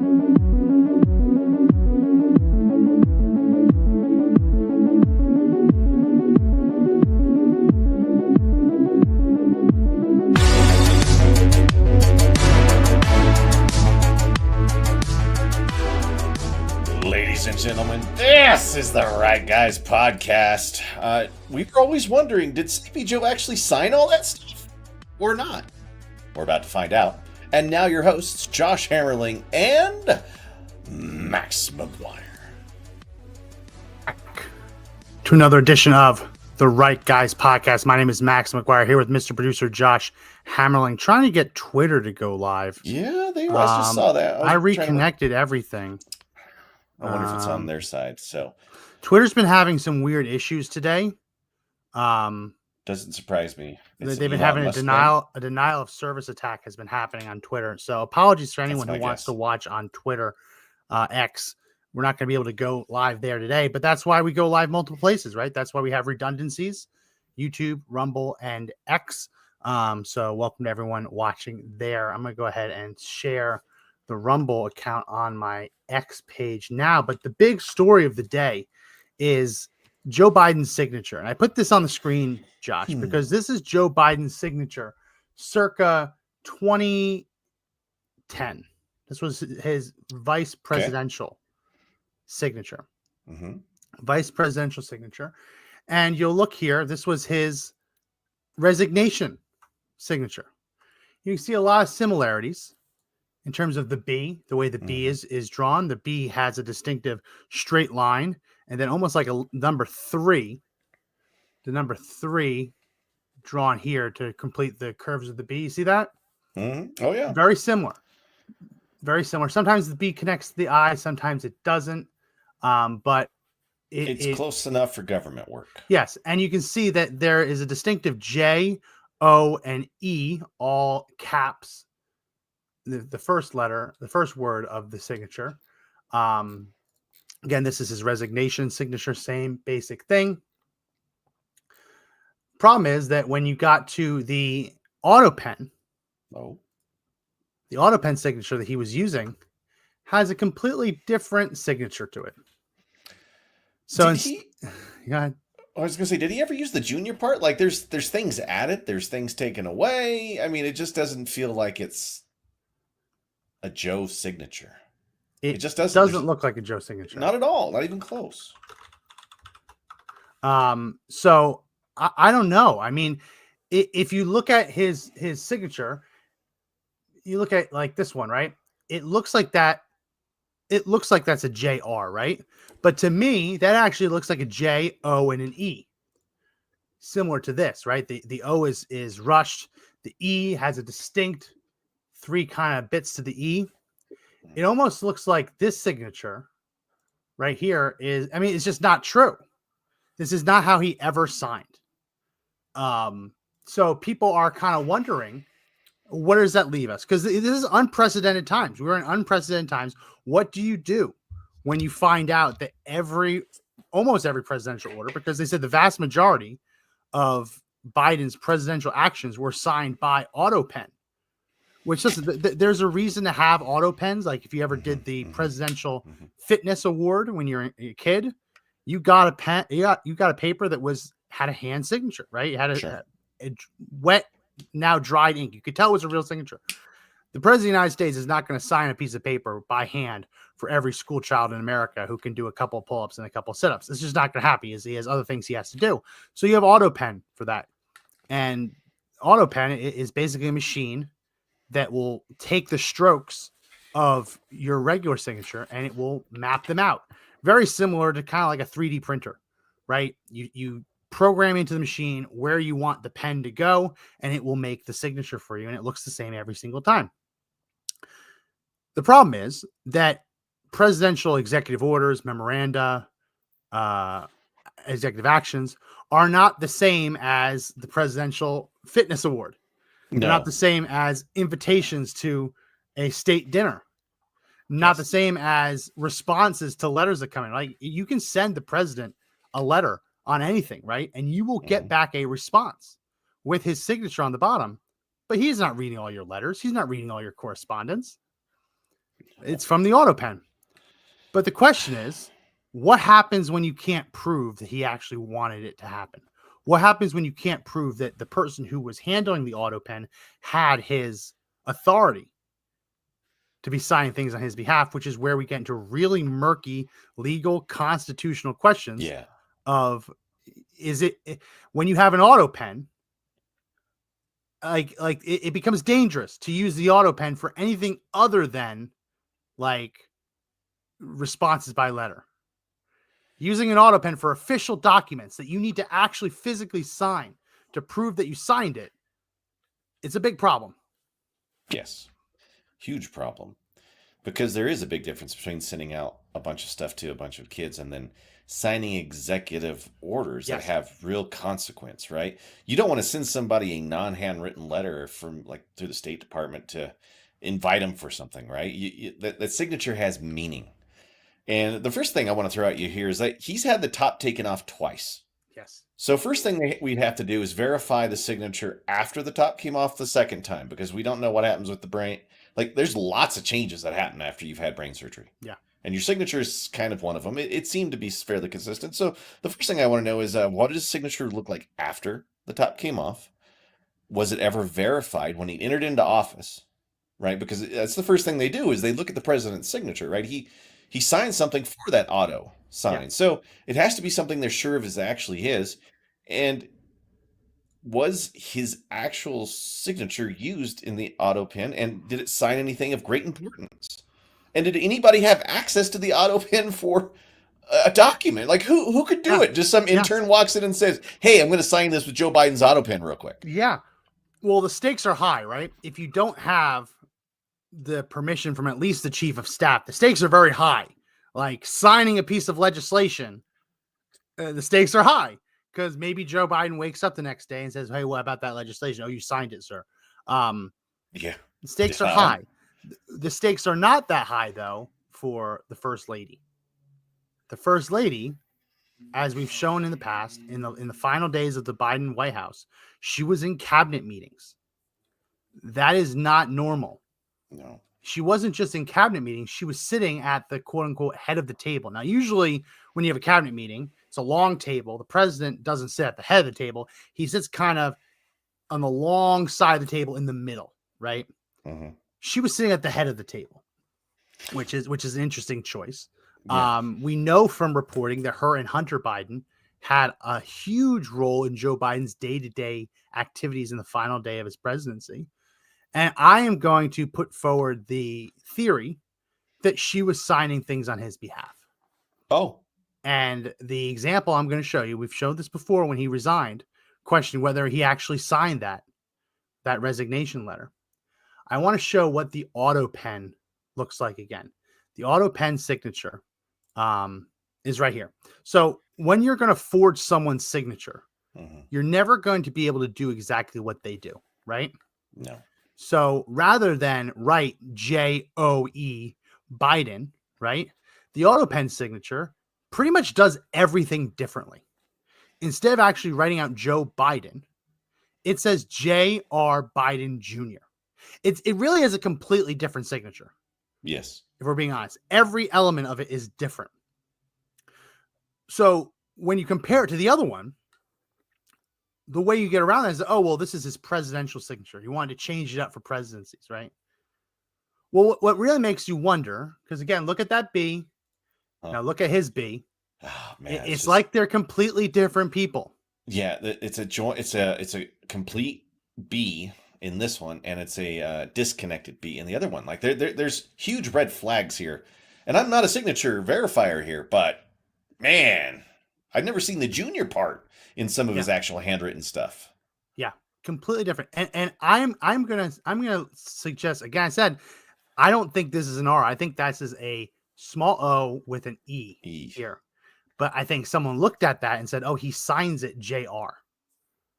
Ladies and gentlemen, this is the Right Guys podcast. We were always wondering, did Sleepy Joe actually sign all that stuff or not? We're about to find out. And now your hosts, Josh Hammerling and Max McGuire. To another edition of the Right Guys podcast. My name is Max McGuire, here with Mr. Producer Josh Hammerling, trying to get Twitter to go live. Yeah, I just saw that. I reconnected everything. I wonder if it's on their side. So Twitter's been having some weird issues today. Doesn't surprise me. They've been having a denial of service attack has been happening on Twitter. So apologies for anyone who wants to watch on Twitter X. We're not going to be able to go live there today, but that's why we go live multiple places, right? That's why we have redundancies, YouTube, Rumble, and X. So welcome to everyone watching there. I'm going to go ahead and share the Rumble account on my X page now. But the big story of the day is Joe Biden's signature. And I put this on the screen, Josh, because this is Joe Biden's signature circa 2010. This was his vice presidential signature. Vice presidential signature. And you'll look here. This was his resignation signature. You can see a lot of similarities in terms of the B, the way the B is drawn. The B has a distinctive straight line, and then almost like a number 3, the number 3 drawn here to complete the curves of the B. You see that? Oh, yeah. Very similar. Very similar. Sometimes the B connects to the I, sometimes it doesn't. But it's close enough for government work. Yes, and you can see that there is a distinctive J, O, and E, all caps. The first letter, the first word of the signature. Again, this is his resignation signature, same basic thing. Problem is that when you got to the auto pen, the auto pen signature that he was using has a completely different signature to it. So I was going to say, did he ever use the junior part? Like there's things added, there's things taken away. I mean, it just doesn't feel like it's a Joe signature. It just doesn't look like a Joe signature. Not at all. Not even close. So I don't know. I mean, if you look at his signature, you look at like this one, right? It looks like that. It looks like that's a JR, right? But to me, that actually looks like a J, O, and an E. Similar to this, right? The O is rushed. The E has a distinct 3 kind of bits to the E. It almost looks like this signature right here is, I mean, it's just not true. This is not how he ever signed. So people are kind of wondering, what does that leave us? Because this is unprecedented times. We're in unprecedented times. What do you do when you find out that almost every presidential order, because they said the vast majority of Biden's presidential actions were signed by auto pen? Which there's a reason to have auto pens. Like if you ever did the presidential fitness award when you're a kid, you got a pen. You got a paper that had a hand signature, right? It had a wet, now dried ink. You could tell it was a real signature. The president of the United States is not going to sign a piece of paper by hand for every school child in America who can do a couple of pull-ups and a couple of sit-ups. It's just not going to happen. He has other things he has to do. So you have auto pen for that, and auto pen is basically a machine that will take the strokes of your regular signature and it will map them out. Very similar to kind of like a 3D printer, right? You program into the machine where you want the pen to go and it will make the signature for you. And it looks the same every single time. The problem is that presidential executive orders, memoranda, executive actions are not the same as the presidential fitness award. They're not the same as invitations to a state dinner. Not the same as responses to letters that come in. Like you can send the president a letter on anything, right? And you will get back a response with his signature on the bottom. But he's not reading all your letters. He's not reading all your correspondence. It's from the auto pen. But the question is, what happens when you can't prove that he actually wanted it to happen? What happens when you can't prove that the person who was handling the auto pen had his authority to be signing things on his behalf, which is where we get into really murky legal constitutional questions Yeah. of, is it, when you have an auto pen, it becomes dangerous to use the auto pen for anything other than like responses by letter. Using an auto pen for official documents that you need to actually physically sign to prove that you signed it, it's a big problem. Yes. Huge problem. Because there is a big difference between sending out a bunch of stuff to a bunch of kids and then signing executive orders that Yes. have real consequence, right? You don't want to send somebody a non-handwritten letter from like through the State Department to invite them for something, right? That signature has meaning. And the first thing I want to throw at you here is that he's had the top taken off twice. Yes. So first thing we'd have to do is verify the signature after the top came off the second time, because we don't know what happens with the brain. Like there's lots of changes that happen after you've had brain surgery. Yeah. And your signature is kind of one of them. It seemed to be fairly consistent. So the first thing I want to know is what did his signature look like after the top came off? Was it ever verified when he entered into office? Right? Because that's the first thing they do is they look at the president's signature, right? He signed something for that auto sign. Yeah. So it has to be something they're sure of is actually his. And was his actual signature used in the auto pen, and did it sign anything of great importance? And did anybody have access to the auto pen for a document? Like who could do it? Just some intern walks in and says, "Hey, I'm going to sign this with Joe Biden's auto pen real quick." Yeah. Well, the stakes are high, right? If you don't have the permission from at least the chief of staff, the stakes are very high. Like signing a piece of legislation, the stakes are high. Because maybe Joe Biden wakes up the next day and says, "Hey, what about that legislation? Oh, you signed it, sir." Yeah. The stakes are high. The stakes are not that high, though, for the first lady. The first lady, as we've shown in the past, in the final days of the Biden White House, she was in cabinet meetings. That is not normal. No. She wasn't just in cabinet meetings. She was sitting at the quote unquote head of the table. Now, usually when you have a cabinet meeting, it's a long table. The president doesn't sit at the head of the table. He sits kind of on the long side of the table in the middle, right? Mm-hmm. She was sitting at the head of the table, which is an interesting choice. Yeah. We know from reporting that her and Hunter Biden had a huge role in Joe Biden's day-to-day activities in the final day of his presidency. And I am going to put forward the theory that she was signing things on his behalf. Oh. And the example I'm going to show you, we've shown this before when he resigned, questioning whether he actually signed that resignation letter. I want to show what the auto pen looks like again. The auto pen signature is right here. So when you're going to forge someone's signature, you're never going to be able to do exactly what they do, right? No. So rather than write J-O-E Biden, right? The auto pen signature pretty much does everything differently. Instead of actually writing out Joe Biden, it says J.R. Biden Jr. It really is a completely different signature. Yes. If we're being honest, every element of it is different. So when you compare it to the other one, the way you get around that is, oh, well, this is his presidential signature. He wanted to change it up for presidencies, right? Well, what really makes you wonder, because again, look at that B. Now look at his B. Oh, man, it's like they're completely different people. Yeah, it's a joint. It's a complete B in this one, and it's a disconnected B in the other one. Like there's huge red flags here, and I'm not a signature verifier here, but man, I've never seen the junior part in some of his actual handwritten stuff. Yeah, completely different. And I'm gonna suggest, again, I said I don't think this is an R. I think this is a small O with an E here. But I think someone looked at that and said, "Oh, he signs it JR."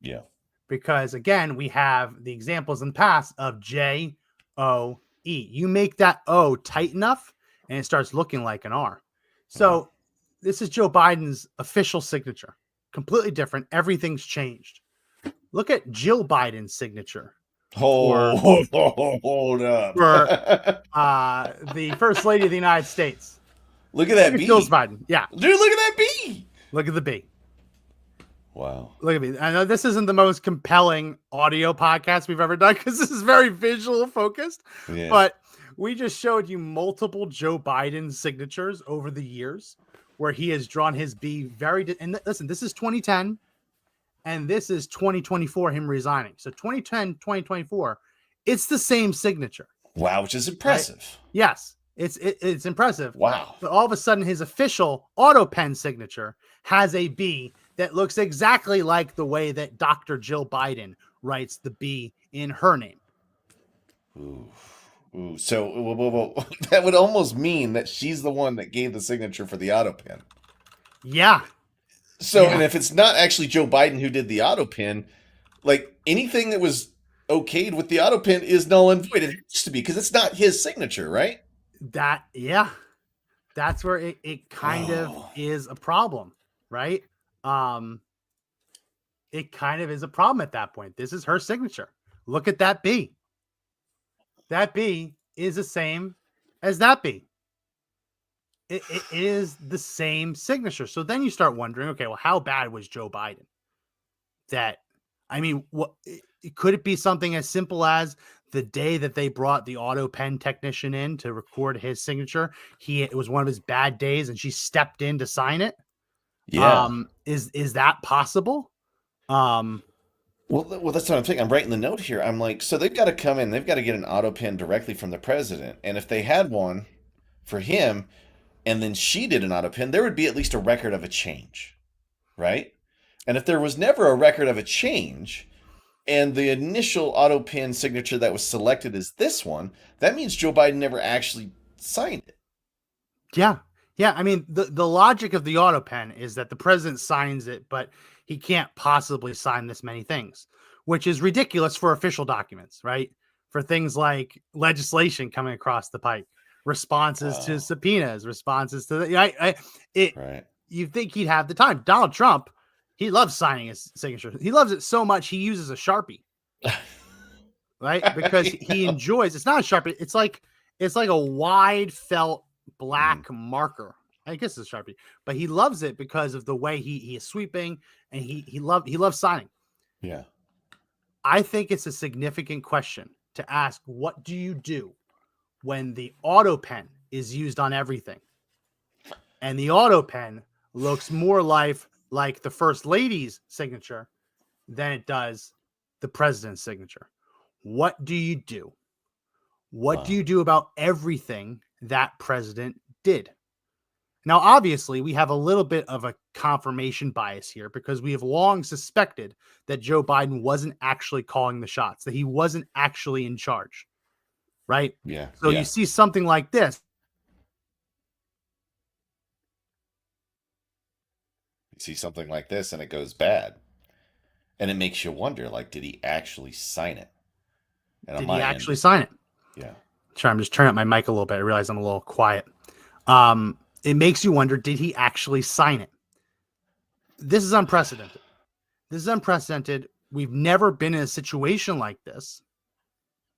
Yeah. Because again, we have the examples in the past of JOE. You make that O tight enough and it starts looking like an R. So this is Joe Biden's official signature. Completely different. Everything's changed. Look at Jill Biden's signature. for Hold up. for the First Lady of the United States. Look at that Look at bee. Jill Biden. Yeah. Dude, look at that bee. Look at the bee. Wow. Look at me. I know this isn't the most compelling audio podcast we've ever done because this is very visual focused, Yeah. but we just showed you multiple Joe Biden signatures over the years where he has drawn his bee and listen, this is 2010 and this is 2024, him resigning. So 2010, 2024, it's the same signature. Wow, which is impressive. Right? Yes, it's impressive. Wow. But all of a sudden, his official auto pen signature has a B that looks exactly like the way that Dr. Jill Biden writes the B in her name. Ooh. So that would almost mean that she's the one that gave the signature for the auto pen. Yeah. So, Yeah. And if it's not actually Joe Biden who did the auto pen, like anything that was okayed with the auto pen is null and void. It has to be because it's not his signature, right? That's where it kind of is a problem, right? It kind of is a problem at that point. This is her signature. Look at that B. That B is the same as that B. It is the same signature. So then you start wondering, okay, well, how bad was Joe Biden? Could it be something as simple as the day that they brought the auto pen technician in to record his signature? It was one of his bad days and she stepped in to sign it. Yeah. Is that possible? Well, that's what I'm thinking. I'm writing the note here. I'm like, so they've got to come in. They've got to get an auto pen directly from the president. And if they had one for him, and then she did an auto pen, there would be at least a record of a change, right? And if there was never a record of a change, and the initial auto pen signature that was selected is this one, that means Joe Biden never actually signed it. Yeah. Yeah. I mean, the logic of the auto pen is that the president signs it, but he can't possibly sign this many things, which is ridiculous for official documents, right? For things like legislation coming across the pike, responses to subpoenas, responses to right. You think he'd have the time. Donald Trump, he loves signing his signature. He loves it so much he uses a Sharpie, right? Because he enjoys. It's not a Sharpie. It's like a wide felt black marker. I guess it's a Sharpie, but he loves it because of the way he is sweeping and he loves signing. Yeah. I think it's a significant question to ask. What do you do when the auto pen is used on everything? And the auto pen looks more like the First Lady's signature than it does the president's signature. What do you do? What do you do about everything that president did? Now, obviously, we have a little bit of a confirmation bias here because we have long suspected that Joe Biden wasn't actually calling the shots, that he wasn't actually in charge, right? Yeah. So you see something like this. You see something like this and it goes bad. And it makes you wonder, like, did he actually sign it? And did he actually sign it? Yeah. Sure, I'm just turning up my mic a little bit. I realize I'm a little quiet. It makes you wonder, did he actually sign it? This is unprecedented. This is unprecedented. We've never been in a situation like this.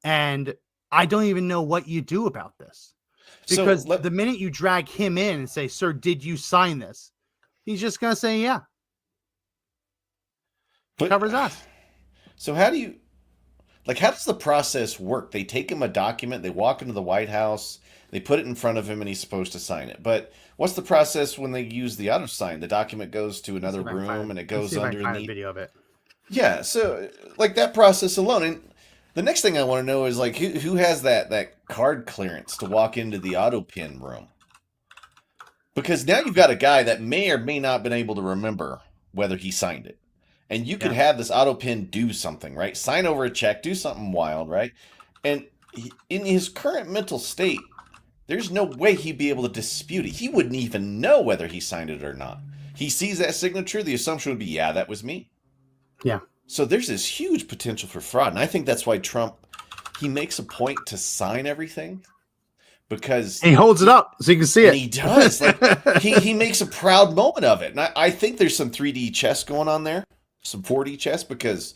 And I don't even know what you do about this. Because the minute you drag him in and say, sir, did you sign this? He's just going to say, yeah. But covers us. So how does the process work? They take him a document, they walk into the White House, they put it in front of him, and he's supposed to sign it. But what's the process when they use the auto sign? The document goes to another room, and it goes underneath. Video of it. Yeah, so like that process alone. And the next thing I want to know is like who has that card clearance to walk into the auto pen room? Because now you've got a guy that may or may not have been able to remember whether he signed it. And you could have this auto pen do something, right? Sign over a check, do something wild, right? And in his current mental state, there's no way he'd be able to dispute it. He wouldn't even know whether he signed it or not. He sees that signature, the assumption would be, yeah, that was me. Yeah. So there's this huge potential for fraud. And I think that's why Trump, he makes a point to sign everything. Because he holds it up so you can see it. He does. Like he makes a proud moment of it. And I think there's some 3D chess going on there. Some 4D chess, because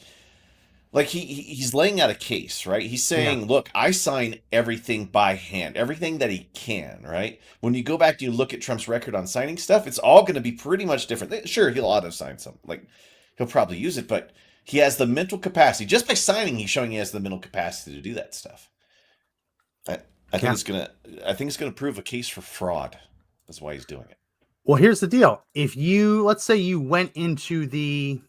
like he's laying out a case, right? He's Yeah. saying, "Look, I sign everything by hand, everything that he can." Right? When you go back and you look at Trump's record on signing stuff, it's all going to be pretty much different. Sure, he'll auto sign some, like he'll probably use it, but he has the mental capacity. Just by signing, he's showing he has the mental capacity to do that stuff. I, I think Yeah. it's gonna. I think it's gonna prove a case for fraud. That's why he's doing it. Well, here's the deal. If you, let's say you went into the,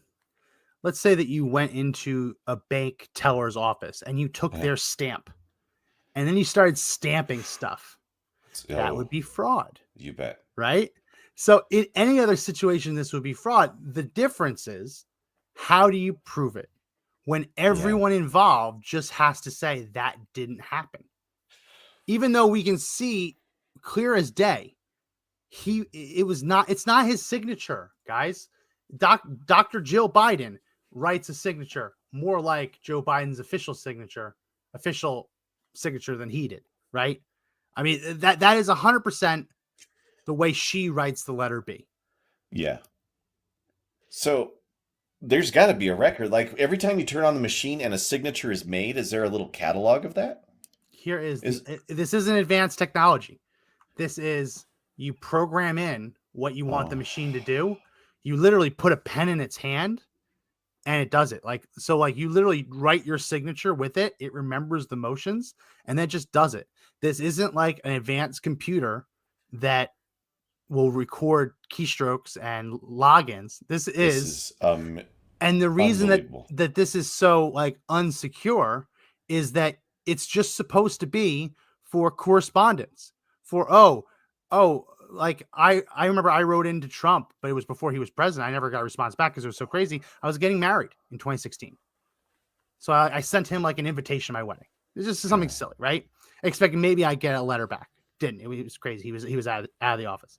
let's say that you went into a bank teller's office and you took Yeah. their stamp and then you started stamping stuff, that would Oh, be fraud, you bet. right? So in any other situation, this would be fraud. The difference is, how do you prove it when Yeah. everyone involved just has to say that didn't happen? Even though we can see clear as day, it's not his signature, guys. Dr. Jill Biden writes a signature more like Joe Biden's official signature than he did, right? I mean, that is 100% the way she writes the letter B. Yeah. So there's got to be a record. Like every time you turn on the machine and a signature is made, is there a little catalog of that? Here is Is this isn't advanced technology. This is, you program in what you want the oh machine to do. You literally put a pen in its hand and it does it. Like, so like you literally write your signature with it. It remembers the motions and then just does it. This isn't like an advanced computer that will record keystrokes and logins. This this is, is and the reason unbelievable. that this is so like unsecure is that it's just supposed to be for correspondence. For like I remember I wrote into Trump, but it was before he was president. I never got a response back because it was so crazy. I was getting married in 2016, so I sent him like an invitation to my wedding. It's just something Yeah. silly, right? Expecting maybe I get a letter back. Didn't. It was crazy. He was out of the office.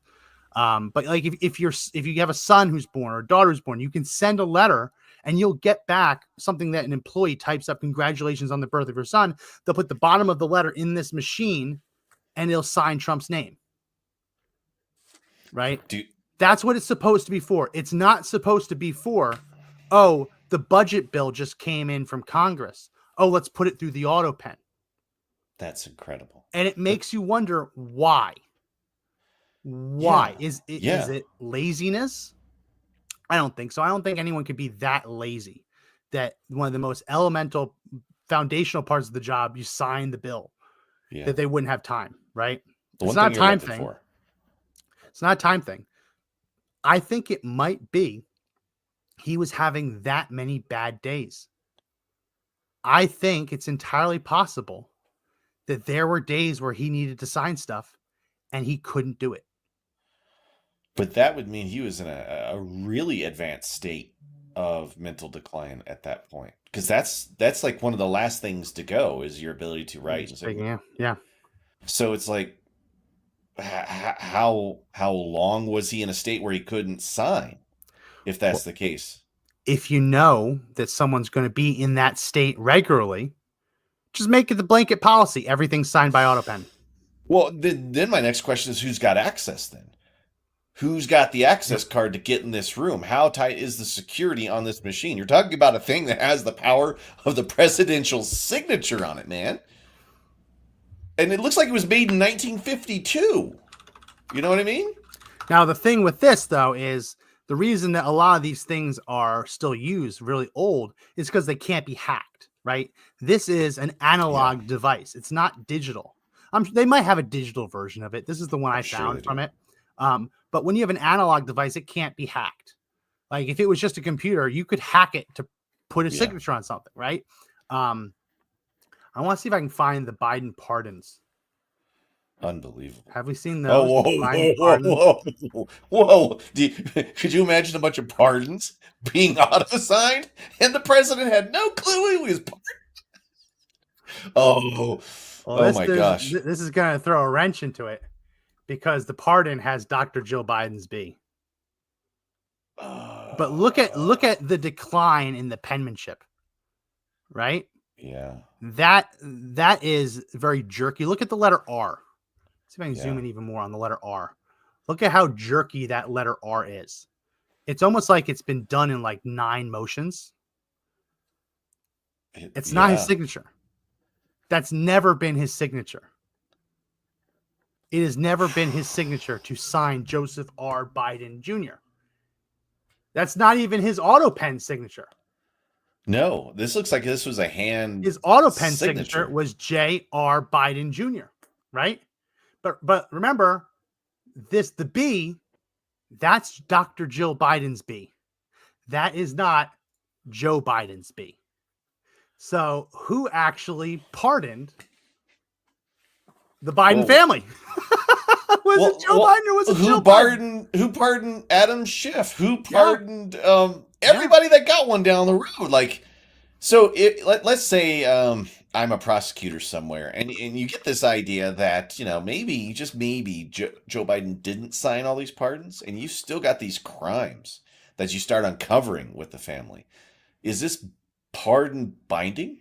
But like if you have a son who's born or a daughter who's born, you can send a letter and you'll get back something that an employee types up. Congratulations on the birth of your son. They'll put the bottom of the letter in this machine and it'll sign Trump's name. Right? Do That's what it's supposed to be for. It's not supposed to be for, oh, the budget bill just came in from Congress. Oh, let's put it through the auto pen. that's incredible. And it But makes you wonder why. yeah. Why? Is Yeah. it laziness? I don't think so. I don't think anyone could be that lazy that one of the most elemental foundational parts of the job, you sign the bill, Yeah. that they wouldn't have time, right? The It's one not thing a you're time elected thing. for. It's not a time thing. I think it might be he was having that many bad days. I think it's entirely possible that there were days where he needed to sign stuff and he couldn't do it. But that would mean he was in a really advanced state of mental decline at that point. Because that's like one of the last things to go is your ability to write and say. Yeah. So it's like how long was he in a state where he couldn't sign? If that's Well, the case. if you know that someone's going to be in that state regularly, just make it the blanket policy. Everything's signed by AutoPen. Well, then my next question is who's got access then? Who's got the access card to get in this room? How tight is the security on this machine? You're talking about a thing that has the power of the presidential signature on it, man. And it looks like it was made in 1952. You know what I mean? Now, the thing with this, though, is the reason that a lot of these things are still used really old is because they can't be hacked, right? This is an Yeah, analog device. It's not digital. They might have a digital version of it. This is the one I I'm sure they found from do. it. But when you have an analog device, it can't be hacked. Like if it was just a computer, you could hack it to put a Yeah, signature on something, right? Um, I want to see if I can find the Biden pardons. unbelievable. Have we seen Oh, those? whoa, Biden whoa, whoa, pardons. whoa, whoa! Could you imagine a bunch of pardons being auto-signed, and the president had no clue he was? Oh, Well, oh my gosh! this is going to throw a wrench into it because the pardon has Dr. Jill Biden's B. But look at the decline in the penmanship, right? Yeah, That is very jerky. Look at the letter R. See if I can yeah. zoom in even more on the letter R. Look at how jerky that letter R is. It's almost like it's been done in like 9 motions. It's not his Yeah. signature. That's never been his signature. It has never been his signature to sign Joseph R. Biden Jr. That's not even his auto pen signature. No, this looks like this was a hand His auto pen signature signature. was J.R. Biden Jr., right? But remember, the B, that's Dr. Jill Biden's B. That is not Joe Biden's B. So who actually pardoned the Biden family? Was it Joe Biden or was it Jill Biden? Who pardoned Adam Schiff? Who pardoned everybody that got one down the road? Like, so let's say I'm a prosecutor somewhere, and you get this idea that maybe just maybe Joe Biden didn't sign all these pardons, and you still got these crimes that you start uncovering with the family. Is this pardon binding?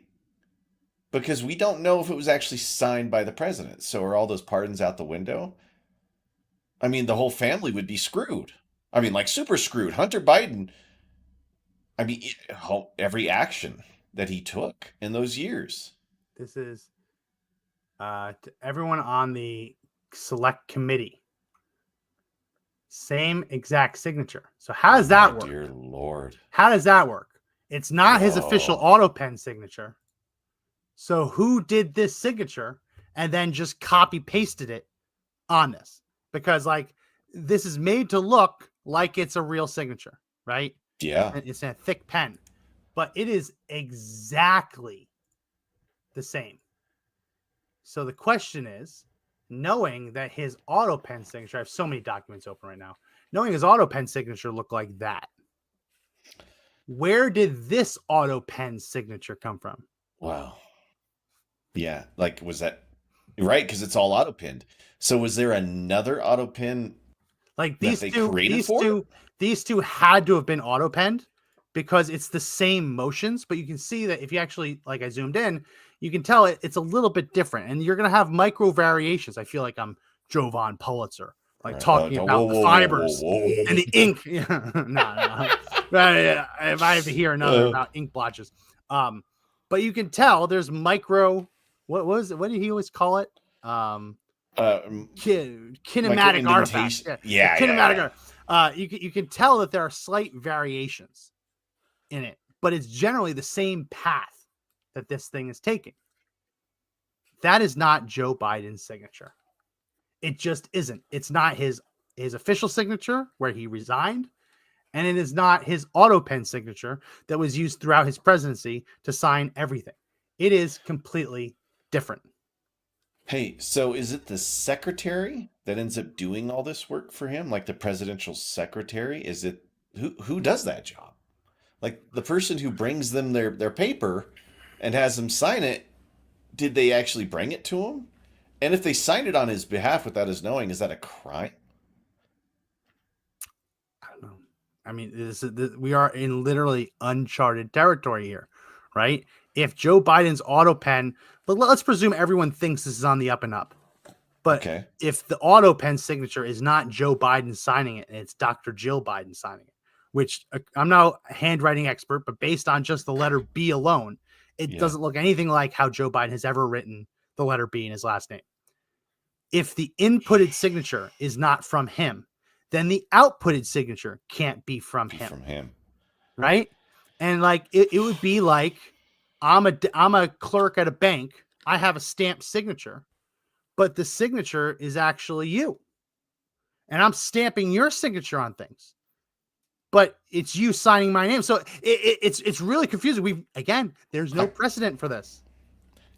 Because we don't know if it was actually signed by the president. So are all those pardons out the window? I mean, the whole family would be screwed. I mean, like super screwed. Hunter Biden, I mean, every action that he took in those years. This is to everyone on the select committee. Same exact signature. So how does that work? Dear Lord. How does that work? It's not his official auto pen signature. So who did this signature and then just copy pasted it on this? Because like this is made to look like it's a real signature, right? Yeah. It's a thick pen, but it is exactly the same. So the question is, knowing that his auto pen signature, I have so many documents open right now, knowing his auto pen signature looked like that, where did this auto pen signature come from? Wow. Yeah. Like, was that right? Because it's all auto pinned. So was there another auto pin like these two had to have been auto penned because it's the same motions, but you can see that if you actually, like I zoomed in, you can tell it's a little bit different, and you're going to have micro variations. I feel like I'm Jovan Pulitzer, like talking about the fibers and the ink. No. If I have to hear another about ink blotches. But you can tell there's micro, what did he always call it? Kinematic artifacts. Yeah. Kinematic. You can tell that there are slight variations in it, but it's generally the same path that this thing is taking. That is not Joe Biden's signature. It just isn't. It's not his official signature where he resigned, and it is not his auto pen signature that was used throughout his presidency to sign everything. It is completely different. Hey, so is it the secretary that ends up doing all this work for him? Like the presidential secretary? Is it who does that job? Like the person who brings them their paper and has them sign it, did they actually bring it to him? And if they signed it on his behalf without his knowing, is that a crime? I don't know. I mean, we are in literally uncharted territory here, right? If Joe Biden's auto pen, let's presume everyone thinks this is on the up and up. But if the auto pen signature is not Joe Biden signing it and it's Dr. Jill Biden signing it, which I'm not a handwriting expert, but based on just the letter B alone, it doesn't look anything like how Joe Biden has ever written the letter B in his last name. If the inputted signature is not from him, then the outputted signature can't be from him. Right? And like it would be like I'm a clerk at a bank. I have a stamped signature, but the signature is actually you. And I'm stamping your signature on things. But it's you signing my name. So it's really confusing. There's no precedent for this.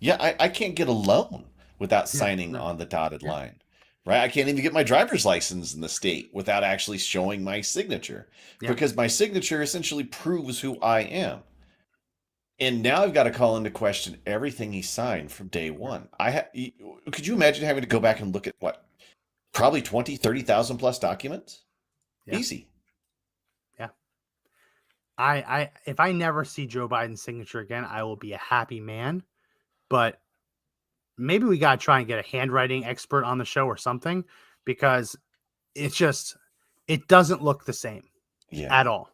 Yeah, I can't get a loan without signing on the dotted line. Right? I can't even get my driver's license in the state without actually showing my signature. Because my signature essentially proves who I am. And now I've got to call into question everything he signed from day one. Could you imagine having to go back and look at probably 20, 30,000 plus documents? Yeah. Easy. Yeah. If I never see Joe Biden's signature again, I will be a happy man. But maybe we got to try and get a handwriting expert on the show or something, because it doesn't look the same at all.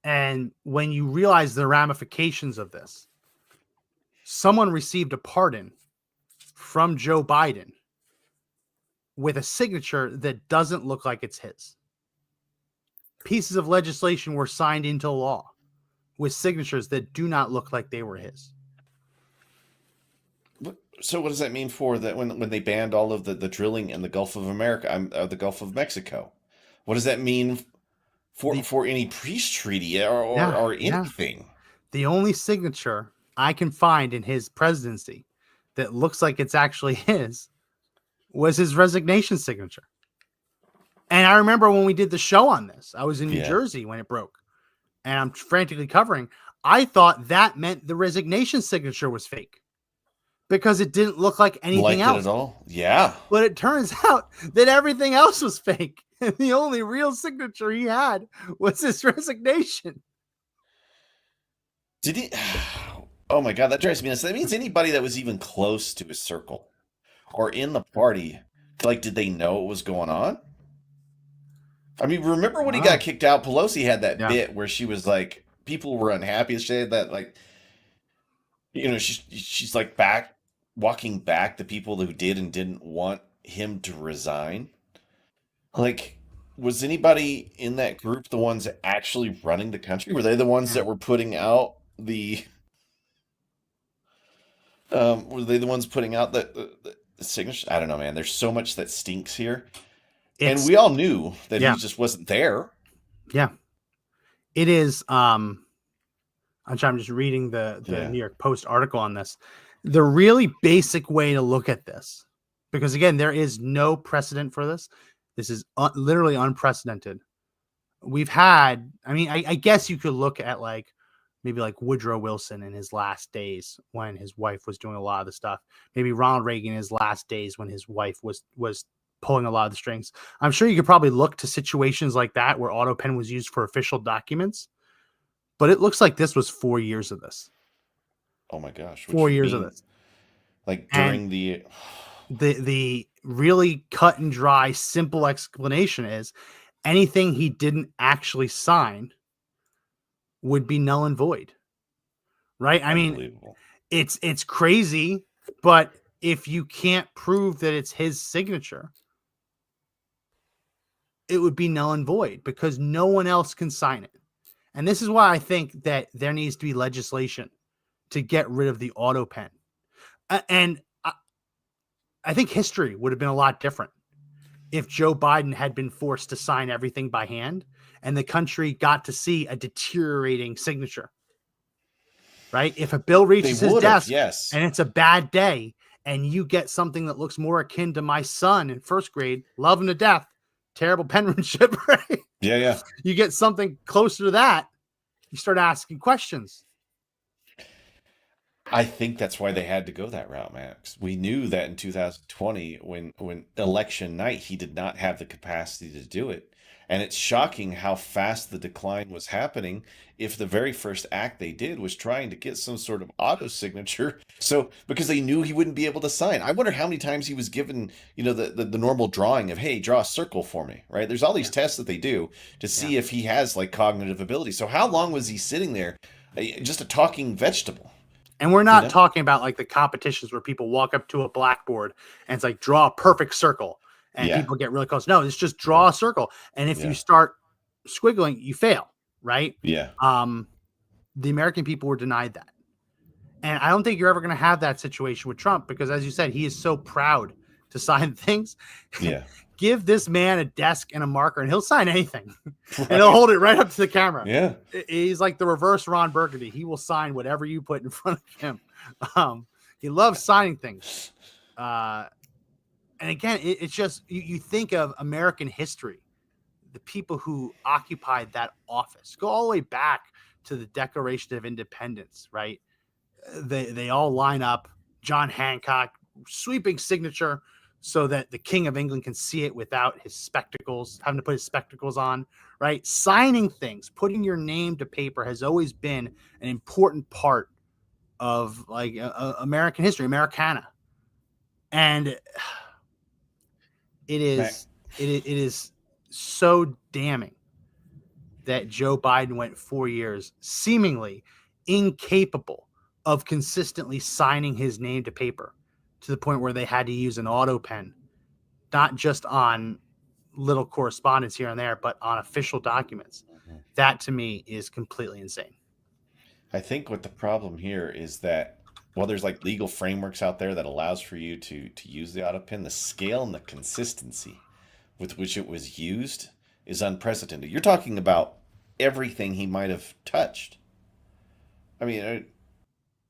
And when you realize the ramifications of this, someone received a pardon from Joe Biden with a signature that doesn't look like it's his. Pieces of legislation were signed into law with signatures that do not look like they were his. So what does that mean for that when they banned all of the drilling in the Gulf of America, the Gulf of Mexico? What does that mean for any peace treaty or Yeah. anything? The only signature I can find in his presidency that looks like it's actually his was his resignation signature. And I remember when we did the show on this, I was in New Yeah. Jersey when it broke, and I'm frantically covering. I thought that meant the resignation signature was fake because it didn't look like anything Like it else. at all? Yeah. But it turns out that everything else was fake. And the only real signature he had was his resignation. Did he? Oh my God, that drives me nuts. That means anybody that was even close to his circle or in the party, like, did they know what was going on? I mean, remember when he got Wow. kicked out? Pelosi had that Yeah. bit where she was like, people were unhappy. She had that, like, she's like walking back the people who did and didn't want him to resign. Like, was anybody in that group the ones actually running the country? Were they the ones Yeah. that were putting out were they the ones putting out the signature? I don't know, man. There's so much that stinks here, and It's we all knew that he yeah. just wasn't there. Yeah. It is I'm just reading the Yeah, New York Post article on this. The really basic way to look at this, because again, there is no precedent for this. This is literally unprecedented. We've had, I mean, I guess you could look at like maybe like Woodrow Wilson in his last days when his wife was doing a lot of the stuff. Maybe Ronald Reagan in his last days when his wife was pulling a lot of the strings. I'm sure you could probably look to situations like that where auto pen was used for official documents, but it looks like this was 4 years of this. oh my gosh, what Four you years of mean? this. Like And during the the really cut and dry, simple explanation is anything he didn't actually sign would be null and void. Right? I mean, unbelievable. it's crazy, but if you can't prove that it's his signature, it would be null and void because no one else can sign it. And this is why I think that there needs to be legislation to get rid of the auto pen. And I think history would have been a lot different if Joe Biden had been forced to sign everything by hand and the country got to see a deteriorating signature. Right? If a bill They reaches his would have, desk yes. and it's a bad day and you get something that looks more akin to my son in first grade, love him to death, terrible penmanship, right? Yeah, yeah. You get something closer to that, you start asking questions. I think that's why they had to go that route, Max. We knew that in 2020, when election night, he did not have the capacity to do it. And it's shocking how fast the decline was happening if the very first act they did was trying to get some sort of auto signature. So, because they knew he wouldn't be able to sign. I wonder how many times he was given, the normal drawing of, hey, draw a circle for me, right? There's all these Yeah. tests that they do to Yeah. see if he has like cognitive ability. So, how long was he sitting there, just a talking vegetable? And we're You not know? talking about like the competitions where people walk up to a blackboard and it's like draw a perfect circle and Yeah, people get really close. No, it's just draw a circle. And if you yeah, start squiggling, you fail, right? yeah. Um, the American people were denied that. And I don't think you're ever going to have that situation with Trump because, as you said, he is so proud to sign things. Yeah. Give this man a desk and a marker and he'll sign anything and he'll Right. hold it right up to the camera. Yeah. He's like the reverse Ron Burgundy. He will sign whatever you put in front of him. He loves signing things. And again, it's just you think of American history, the people who occupied that office. Go all the way back to the Declaration of Independence, right? They all line up. John Hancock, sweeping signature so that the King of England can see it without his spectacles, having to put his spectacles on, right? Signing things, putting your name to paper has always been an important part of like American history, Americana. And it Mac, is it is so damning that Joe Biden went 4 years seemingly incapable of consistently signing his name to paper to the point where they had to use an auto pen, not just on little correspondence here and there, but on official documents. Mhm. That to me is completely insane. I think what the problem here is that while there's like legal frameworks out there that allows for you to use the auto pin, the scale and the consistency with which it was used is unprecedented. You're talking about everything he might have touched. I mean,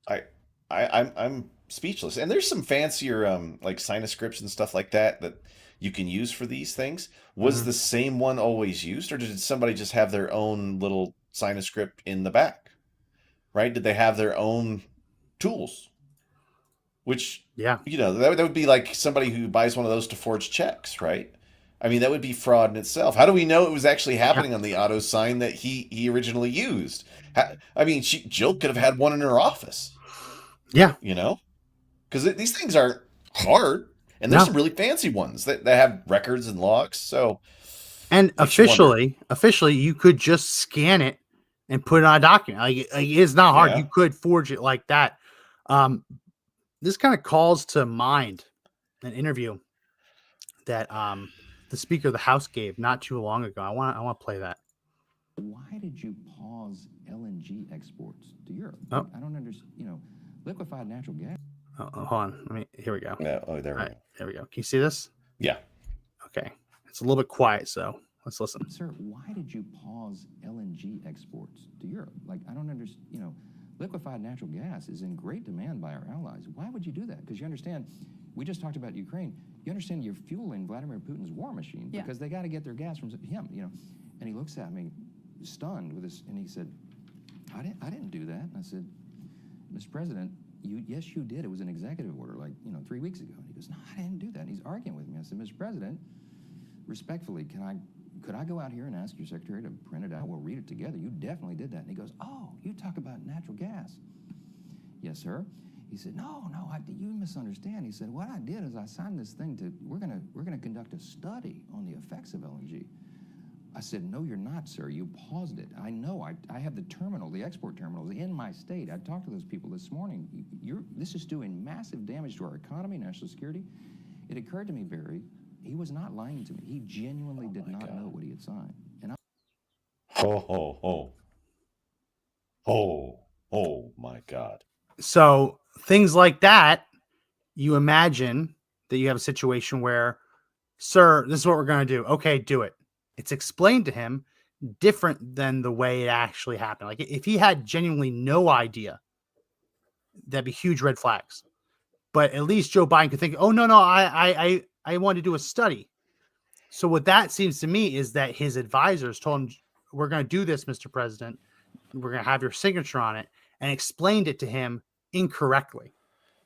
I, I'm speechless. And there's some fancier like sinus scripts and stuff like that that you can use for these things. Was Mhm. the same one always used, or did somebody just have their own little sinus script in the back? Right? Did they have their own tools? Which, Yeah. that would be like somebody who buys one of those to forge checks, right? I mean, that would be fraud in itself. How do we know it was actually Yeah. happening on the auto sign that he originally used? I mean, Jill could have had one in her office, Yeah. you know, because these things aren't hard, and there's No. some really fancy ones that have records and logs. So And makes you wonder. officially, you could just scan it and put it on a document. Like it's not hard. You Yeah. could forge it like that. Um, this kind of calls to mind an interview that the Speaker of the House gave not too long ago. I want to play that. Why did you pause LNG exports to Europe? Oh. Like, I don't understand. Liquefied natural gas. Hold on. Here we go. Yeah. Oh, there All we right, go. there we go. Can you see this? Yeah. Okay. It's a little bit quiet, so let's listen. Sir, why did you pause LNG exports to Europe? Like, I don't understand. Liquefied natural gas is in great demand by our allies. Why would you do that? Because you understand, we just talked about Ukraine. You understand you're fueling Vladimir Putin's war machine because they got to get their gas from him, And he looks at me, stunned with this, and he said, I didn't do that. And I said, Mr. President, yes, you did. It was an executive order, 3 weeks ago. And he goes, no, I didn't do that. And he's arguing with me. I said, Mr. President, respectfully, could I go out here and ask your secretary to print it out? We'll read it together. You definitely did that. And he goes, oh, you talk about natural gas. Yes, sir. He said, no, you misunderstand. He said, what I did is I signed this thing we're gonna conduct a study on the effects of LNG. I said, no, you're not, sir. You paused it. I know. I have the export terminals in my state. I talked to those people this morning. This is doing massive damage to our economy, national security. It occurred to me, Barry, he was not lying to me. He genuinely did not know what he had signed. And Oh my God. So things like that, you imagine that you have a situation where, sir, this is what we're going to do. Okay, do it. It's explained to him different than the way it actually happened. Like if he had genuinely no idea, that'd be huge red flags. But at least Joe Biden could think, oh no, I want to do a study. So what that seems to me is that his advisors told him, we're going to do this, Mr. President. We're going to have your signature on it, and explained it to him incorrectly.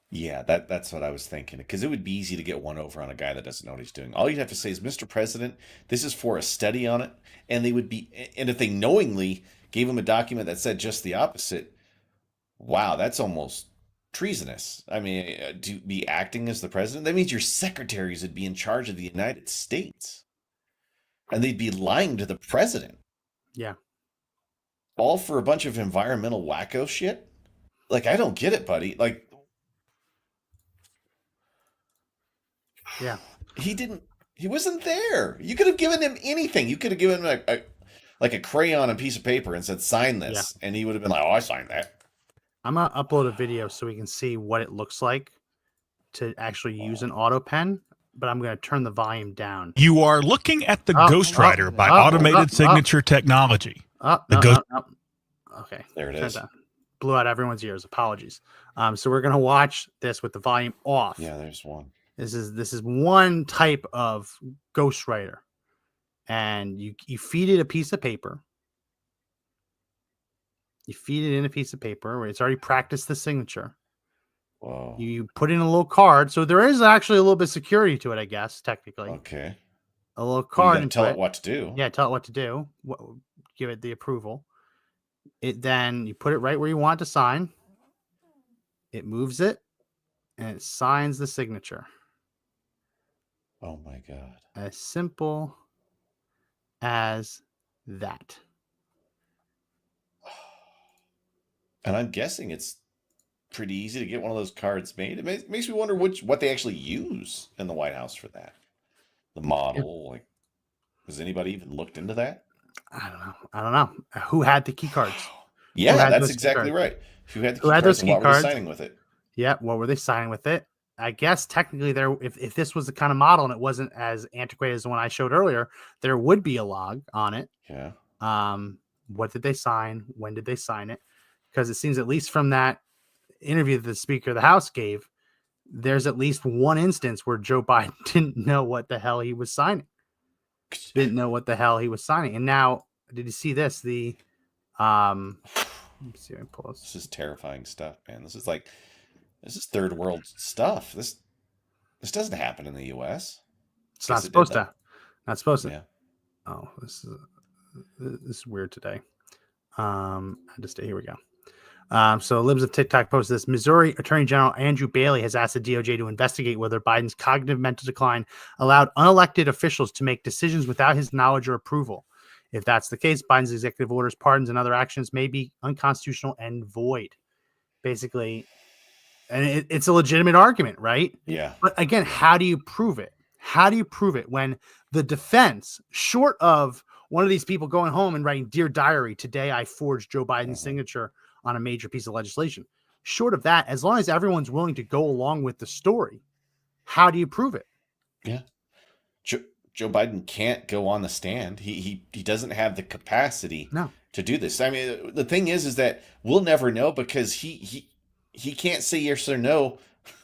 Yeah, that's what I was thinking. Because it would be easy to get one over on a guy that doesn't know what he's doing. All you'd have to say is, Mr. President, this is for a study on it. And if they knowingly gave him a document that said just the opposite, wow, that's almost treasonous. I mean, to be acting as the president, that means your secretaries would be in charge of the United States. And they'd be lying to the president. Yeah. All for a bunch of environmental wacko shit? Like, I don't get it, buddy. Like, yeah, he wasn't there. You could have given him anything. You could have given him a crayon and piece of paper and said, sign this. And he would have been like, oh, I signed that. I'm going to upload a video so we can see what it looks like to actually use an auto pen, but I'm going to turn the volume down. You are looking at the Ghostwriter by Automated Signature Technology. Okay. There it is. Blew out everyone's ears. Apologies. So we're going to watch this with the volume off. Yeah, there's one. This is one type of ghostwriter, and you feed it a piece of paper. You feed it in a piece of paper where it's already practiced the signature. Whoa. You put in a little card, so there is actually a little bit of security to it, I guess, technically. Okay. A little card. You tell it what to do. Yeah, tell it what to do. Give it the approval. Then you put it right where you want to sign. It moves it, and it signs the signature. Oh my God. As simple as that. And I'm guessing it's pretty easy to get one of those cards made. It makes me wonder what they actually use in the White House for that. The model, like, has anybody even looked into that? I don't know. Who had the key cards? Who Yeah, had that's those key exactly cards? right. Who had the Who key had cards those and key what were they cards? signing with it? Yeah, what were they signing with it? I guess technically if this was the kind of model and it wasn't as antiquated as the one I showed earlier, there would be a log on it. Yeah. What did they sign? When did they sign it? Because it seems, at least from that interview that the Speaker of the House gave, there's at least one instance where Joe Biden didn't know what the hell he was signing. Didn't know what the hell he was signing. And now, did you see this? The let me see if I pull this. This is terrifying stuff, man. This is third world stuff. This doesn't happen in the U.S. It's not Guess it did supposed though. to. Not supposed to. Yeah. Oh, this is weird today. I had to stay. Here we go. So Libs of TikTok posted this. Missouri Attorney General Andrew Bailey has asked the DOJ to investigate whether Biden's cognitive mental decline allowed unelected officials to make decisions without his knowledge or approval. If that's the case, Biden's executive orders, pardons, and other actions may be unconstitutional and void. Basically, and it's a legitimate argument, right? Yeah. But again, how do you prove it? How do you prove it when the defense, short of one of these people going home and writing, "Dear Diary, today I forged Joe Biden's signature on a major piece of legislation," short of that, as long as everyone's willing to go along with the story, how do you prove it? Yeah. Joe Biden can't go on the stand. He doesn't have the capacity No. to do this. I mean, the thing is that we'll never know because he can't say yes or no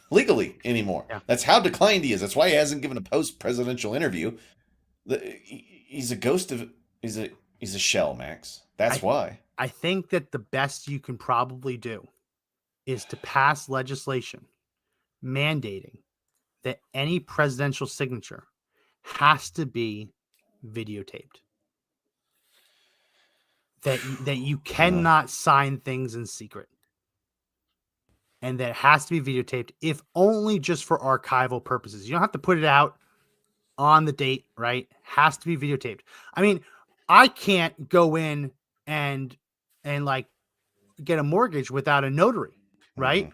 legally anymore. Yeah. That's how declined he is. That's why he hasn't given a post-presidential interview. He's a ghost of he's a shell, Max. That's why. I think that the best you can probably do is to pass legislation mandating that any presidential signature has to be videotaped. That you cannot sign things in secret. And that it has to be videotaped, if only just for archival purposes. You don't have to put it out on the date, right? Has to be videotaped. I mean, I can't go in and like get a mortgage without a notary, right?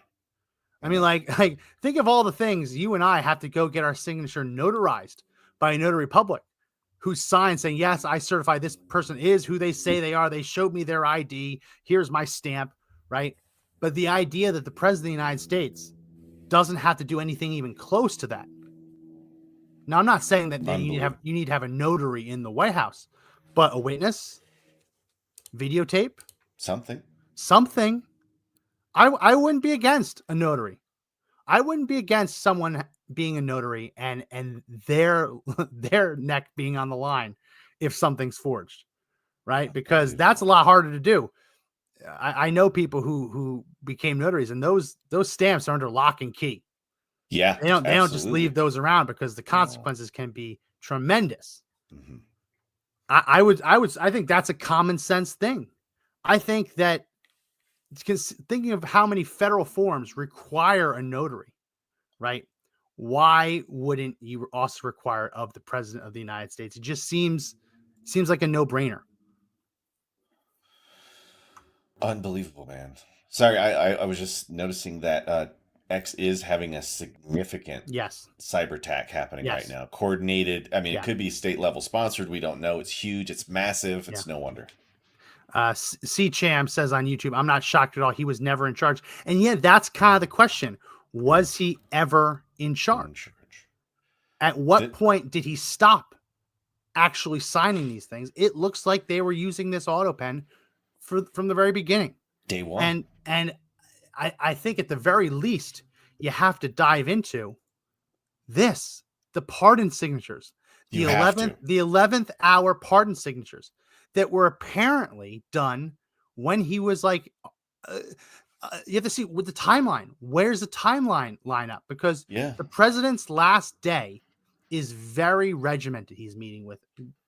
I mean, like think of all the things you and I have to go get our signature notarized by a notary public who signs saying, yes, I certify this person is who they say they are. They showed me their ID. Here's my stamp, right? But the idea that the president of the United States doesn't have to do anything even close to that. Now, I'm not saying that you need to have a notary in the White House, but a witness, videotape, something. I wouldn't be against a notary. I wouldn't be against someone being a notary and their neck being on the line if something's forged, right? Because that's a lot harder to do. I know people who became notaries, and those stamps are under lock and key. Yeah, they don't just leave those around because the consequences can be tremendous. Mm-hmm. I think that's a common sense thing. I think that, because thinking of how many federal forms require a notary, right? Why wouldn't you also require it of the president of the United States? It just seems like a no-brainer. Unbelievable, man. Sorry, I was just noticing that X is having a significant cyber attack happening right now. Coordinated. I mean, it could be state level sponsored. We don't know. It's huge. It's massive. It's no wonder. C-Cham says on YouTube, I'm not shocked at all. He was never in charge. And yet that's kind of the question. Was he ever in charge? At what point did he stop actually signing these things? It looks like they were using this auto pen from the very beginning. Day one. And I think at the very least, you have to dive into this, the pardon signatures, the 11th hour pardon signatures that were apparently done when he was like, you have to see with the timeline. Where's the timeline line up? Because the president's last day is very regimented.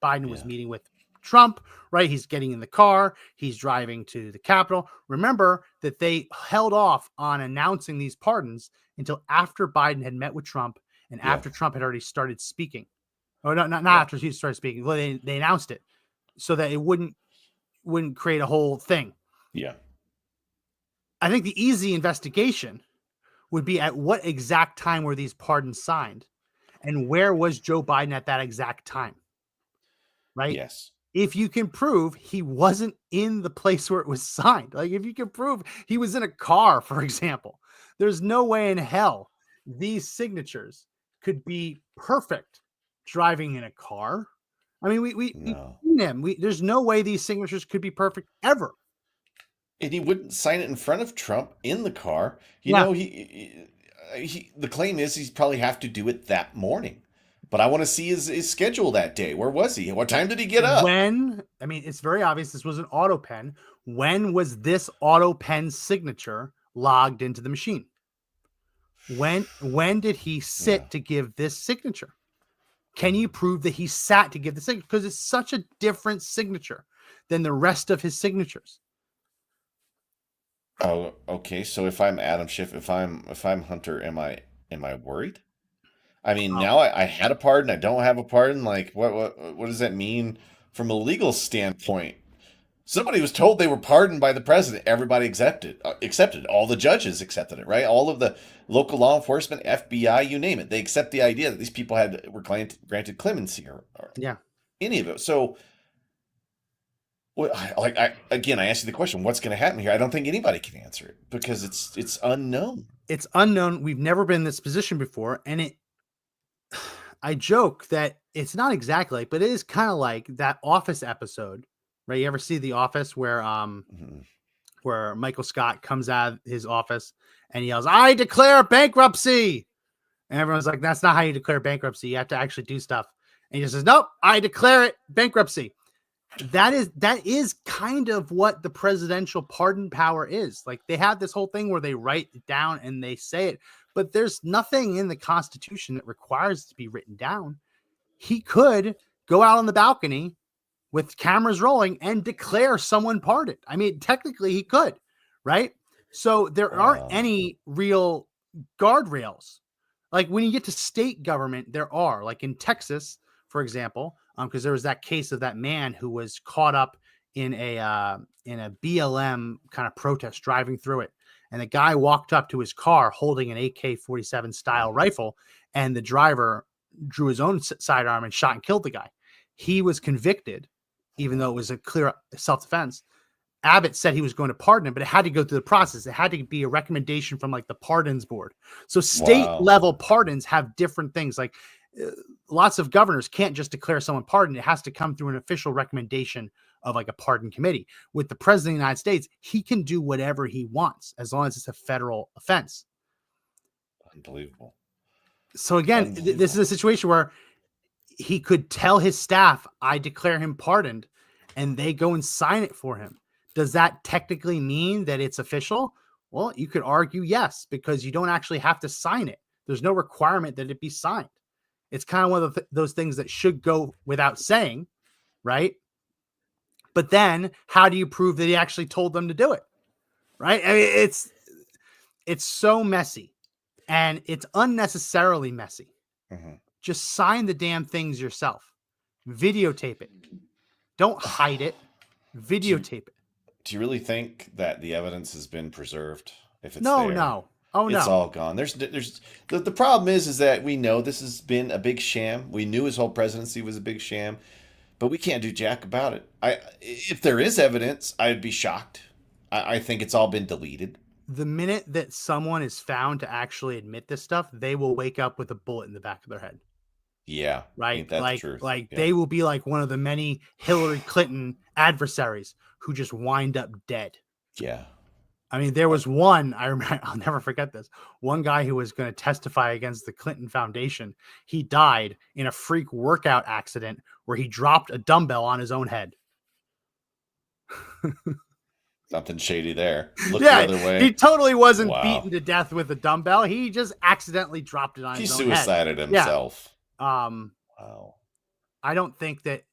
Biden was meeting with Trump, right? He's getting in the car. He's driving to the Capitol. Remember that they held off on announcing these pardons until after Biden had met with Trump and after Trump had already started speaking. Oh, no, not after he started speaking. Well, they announced it so that it wouldn't create a whole thing. Yeah. I think the easy investigation would be at what exact time were these pardons signed, and where was Joe Biden at that exact time? Right? Yes. If you can prove he wasn't in the place where it was signed, like if you can prove he was in a car, for example, there's no way in hell these signatures could be perfect driving in a car. I mean, we've No. seen him. There's no way these signatures could be perfect ever. And he wouldn't sign it in front of Trump in the car. You Yeah. know, the claim is he's probably have to do it that morning. But I want to see his schedule that day. Where was he? What time did he get up? I mean, it's very obvious this was an auto pen. When was this auto pen signature logged into the machine? When did he sit to give this signature? Can you prove that he sat to give the signature? Because it's such a different signature than the rest of his signatures. Oh, okay. So if I'm Adam Schiff, if I'm Hunter, am I worried? I mean, now I had a pardon, I don't have a pardon. Like, what does that mean from a legal standpoint? Somebody was told they were pardoned by the president. Everybody accepted. All the judges accepted it, right? All of the local law enforcement, FBI, you name it, they accept the idea that these people were granted clemency or Yeah. any of it. So, again, I asked you the question: what's going to happen here? I don't think anybody can answer it because it's unknown. It's unknown. We've never been in this position before, and I joke that it's not exactly, but it is kind of like that Office episode, right? You ever see The Office where where Michael Scott comes out of his office and yells, "I declare bankruptcy," and everyone's like, "That's not how you declare bankruptcy. You have to actually do stuff." And he just says, "Nope, I declare it bankruptcy." That is kind of what the presidential pardon power is. Like, they have this whole thing where they write it down and they say it, but there's nothing in the Constitution that requires it to be written down. He could go out on the balcony with cameras rolling and declare someone pardoned. I mean, technically he could, right? So there aren't any real guardrails. Like when you get to state government, there are, like in Texas, for example, because there was that case of that man who was caught up in a BLM kind of protest driving through it. And the guy walked up to his car holding an AK-47 style rifle, and the driver drew his own sidearm and shot and killed the guy. He was convicted, even though it was a clear self-defense. Abbott said he was going to pardon him, but it had to go through the process. It had to be a recommendation from like the pardons board. So state level pardons have different things. Like lots of governors can't just declare someone pardoned. It has to come through an official recommendation of like a pardon committee. With the president of the United States, he can do whatever he wants as long as it's a federal offense. Unbelievable. So again, this is a situation where he could tell his staff, "I declare him pardoned," and they go and sign it for him. Does that technically mean that it's official? Well, you could argue yes, because you don't actually have to sign it. There's no requirement that it be signed. It's kind of one of those things that should go without saying, right? But then how do you prove that he actually told them to do it? Right? I mean, it's so messy, and it's unnecessarily messy. Mm-hmm. Just sign the damn things yourself. Videotape it. Don't hide it. Videotape it. Do you really think that the evidence has been preserved? If it's no. Oh, no. It's all gone. There's the problem is that we know this has been a big sham. We knew his whole presidency was a big sham, but we can't do jack about it. If there is evidence, I'd be shocked. I think it's all been deleted. The minute that someone is found to actually admit this stuff, they will wake up with a bullet in the back of their head. Yeah. Right. That's true. Like they will be like one of the many Hillary Clinton adversaries who just wind up dead. Yeah. I mean, there was one, I remember, I'll never forget this. One guy who was going to testify against the Clinton Foundation. He died in a freak workout accident where he dropped a dumbbell on his own head. Something shady there. Look the other way. He totally wasn't beaten to death with a dumbbell. He just accidentally dropped it on his own head. He suicided himself. Yeah. Wow. I don't think that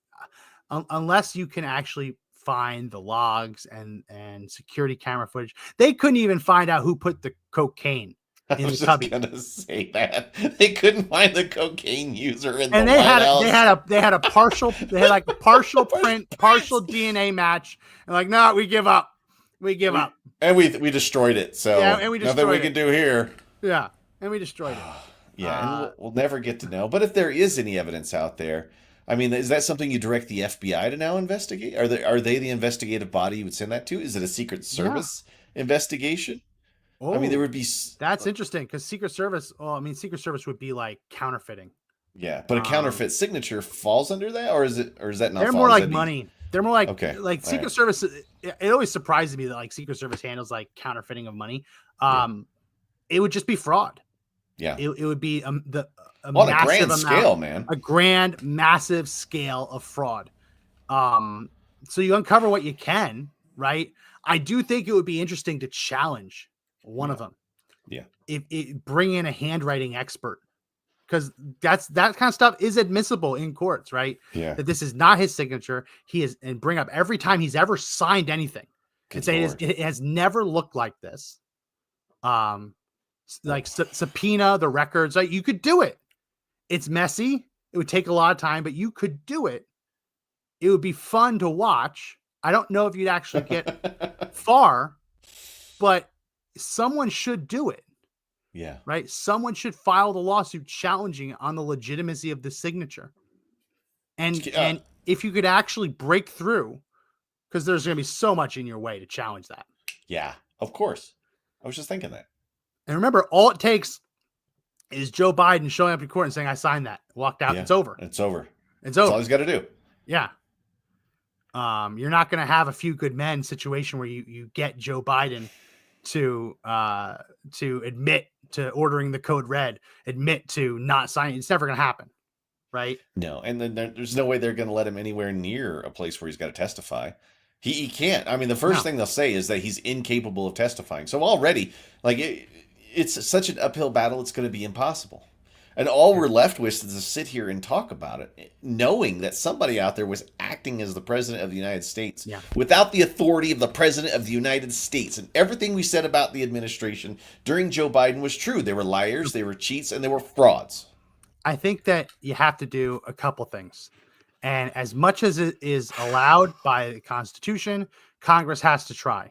unless you can actually find the logs and security camera footage, they couldn't even find out who put the cocaine in the cubby. I was just gonna say that they couldn't find the cocaine user in and the White House. They had a partial print, partial DNA match, and like, no, we give up. We give up. And we destroyed it. So Yeah, and we nothing we destroyed can it. do here. Yeah, and we destroyed it. Yeah, and we'll never get to know. But if there is any evidence out there, I mean, is that something you direct the FBI to now investigate? Are they the investigative body you would send that to? Is it a Secret Service investigation? Oh, I mean, there would be. That's interesting because Secret Service. Well, I mean, Secret Service would be like counterfeiting. Yeah, but a counterfeit signature falls under that, or is that not? They're more like money. They're more like okay, like Secret right. Service. It always surprises me that like Secret Service handles like counterfeiting of money. It would just be fraud. Yeah, it would be on a grand scale, man. A grand, massive scale of fraud. So you uncover what you can, right? I do think it would be interesting to challenge one of them. Yeah, if bring in a handwriting expert. Because that kind of stuff is admissible in courts, right? Yeah. That this is not his signature. He is, and bring up every time he's ever signed anything and say it has never looked like this. Like subpoena the records. Like you could do it. It's messy. It would take a lot of time, but you could do it. It would be fun to watch. I don't know if you'd actually get far, but someone should do it. Yeah. Right. Someone should file the lawsuit challenging on the legitimacy of the signature. And if you could actually break through, because there's going to be so much in your way to challenge that. Yeah, of course. I was just thinking that. And remember, all it takes is Joe Biden showing up in court and saying, I signed that, walked out. Yeah, it's over. It's over. It's That's over. all he's got to do. Yeah. You're not going to have a few good men situation where you get Joe Biden to admit to ordering the code red, admit to not signing. It's never going to happen. Right. No. And then there's no way they're going to let him anywhere near a place where he's got to testify. He can't. I mean, the first thing they'll say is that he's incapable of testifying. So already, like, it's such an uphill battle, it's going to be impossible. And all we're left with is to sit here and talk about it, knowing that somebody out there was acting as the president of the United States without the authority of the president of the United States. And everything we said about the administration during Joe Biden was true. They were liars, they were cheats, and they were frauds. I think that you have to do a couple things. And as much as it is allowed by the Constitution, Congress has to try.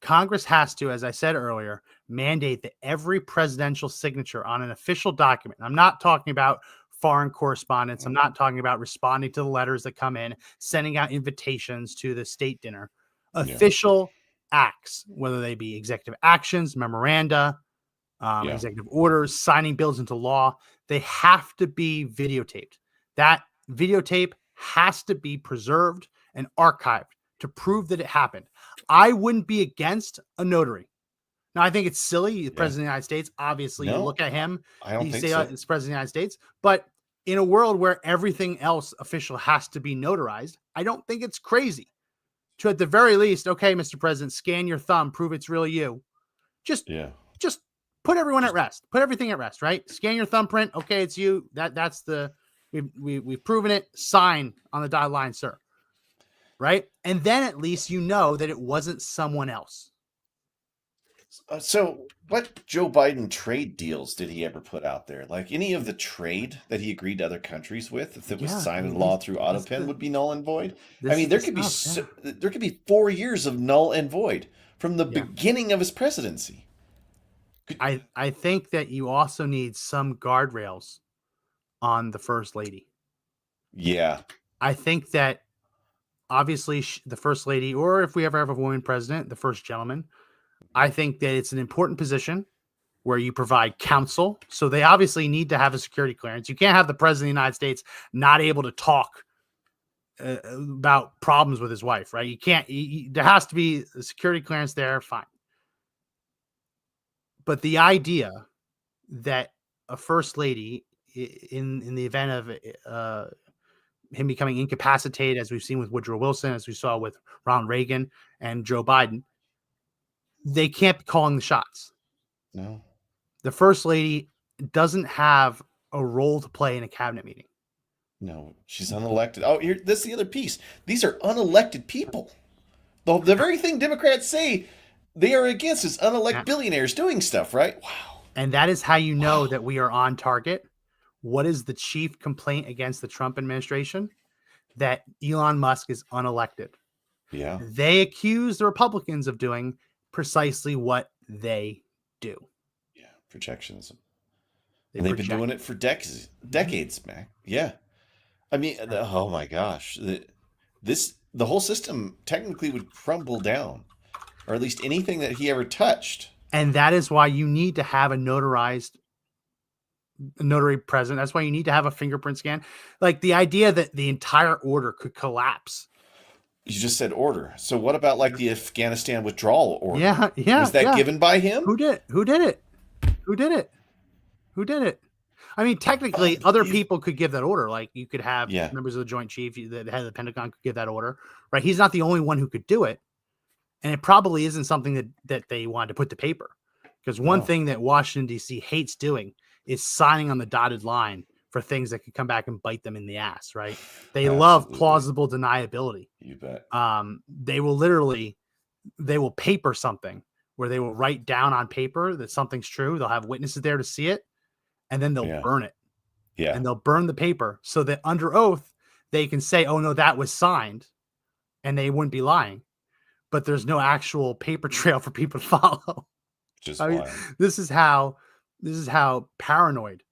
Congress has to, as I said earlier, mandate that every presidential signature on an official document, I'm not talking about foreign correspondence, I'm not talking about responding to the letters that come in, sending out invitations to the state dinner, official acts, whether they be executive actions, memoranda, executive orders, signing bills into law, they have to be videotaped. That videotape has to be preserved and archived to prove that it happened. I wouldn't be against a notary. Now, I think it's silly. The president of the United States, obviously, you look at him, you say it's president of the United States. But in a world where everything else official has to be notarized, I don't think it's crazy to, at the very least, okay, Mr. President, scan your thumb, prove it's really you. Just put everyone at rest. Put everything at rest, right? Scan your thumbprint. Okay, it's you. That's the we've proven it. Sign on the dotted line, sir. Right? And then at least you know that it wasn't someone else. So what Joe Biden trade deals did he ever put out there? Like any of the trade that he agreed to other countries with, if it was signed into law through AutoPen, would be null and void? I mean, there could be 4 years of null and void from the beginning of his presidency. I think that you also need some guardrails on the first lady. Yeah. I think that obviously the first lady, or if we ever have a woman president, the first gentleman, I think that it's an important position where you provide counsel. So they obviously need to have a security clearance. You can't have the president of the United States not able to talk about problems with his wife, right? You can't, there has to be a security clearance there. Fine. But the idea that a first lady in the event of him becoming incapacitated, as we've seen with Woodrow Wilson, as we saw with Ronald Reagan and Joe Biden, they can't be calling the shots. No. The first lady doesn't have a role to play in a cabinet meeting. No, she's unelected. Oh, this is the other piece. These are unelected people. The very thing Democrats say they are against is unelected billionaires doing stuff, right? Wow. And that is how you know that we are on target. What is the chief complaint against the Trump administration? That Elon Musk is unelected. Yeah. They accuse the Republicans of doing precisely what they do. Yeah. Protectionism. They And they've been project. doing it for decades, man. Yeah. I mean, oh my gosh. The whole system technically would crumble down, or at least anything that he ever touched. And that is why you need to have a notary present. That's why you need to have a fingerprint scan. Like the idea that the entire order could collapse. You just said order. So what about like the Afghanistan withdrawal order? Yeah. Was that given by him? Who did it? I mean, technically, other people could give that order. Like you could have members of the Joint Chief, the head of the Pentagon could give that order, right? He's not the only one who could do it. And it probably isn't something that they wanted to put to paper. Because one thing that Washington, D.C. hates doing is signing on the dotted line for things that could come back and bite them in the ass, right? They love plausible deniability. You bet. They will paper something where they will write down on paper that something's true. They'll have witnesses there to see it, and then they'll burn it. Yeah. And they'll burn the paper so that under oath, they can say, oh, no, that was signed, and they wouldn't be lying. But there's no actual paper trail for people to follow. I mean, this is how paranoid